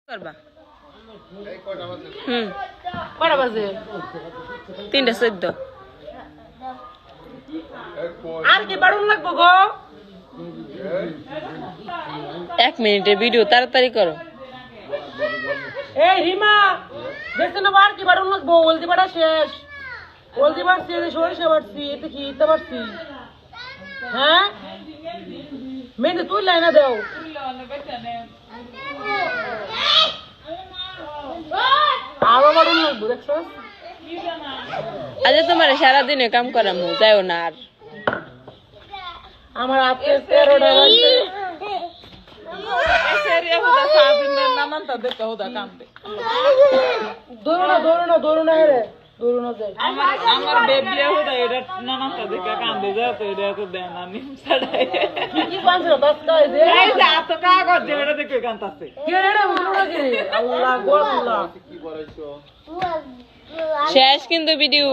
করবা কটা বাজে 3:14 আর কি বাড়ুন লাগবো গো 1 মিনিটের ভিডিও তাড়াতাড়ি করো। এই রিমা দেখতে না আর কি বাড়ুন লাগবো হলদি বাড়া শেষ হলদি বাড়ছি সরিষা বাড়ছি এতে কি ইতে বাড়ছি হ্যাঁ মেয়েদের তুই লাইনা দেও আরো বাড়ুন লাগবো দেখছো আজ তোমার সারাদিনে কাম করামু যাও না আর আমার আজকে 13টা বাজছে দৌড়ো না রে দৌড়ো না যাই আমার বেবি হোদা এটা নানাটা দেখে কান্দে যায় তো এটা তো দেন না নিম ছাড়াই কি পাঁচ দশটা দে এই যে এত কাগজ যে এটা দেখে কান্দাছে কে রে বুঝলো না কি আল্লাহ গোলা শেষ কিন্তু ভিডিও।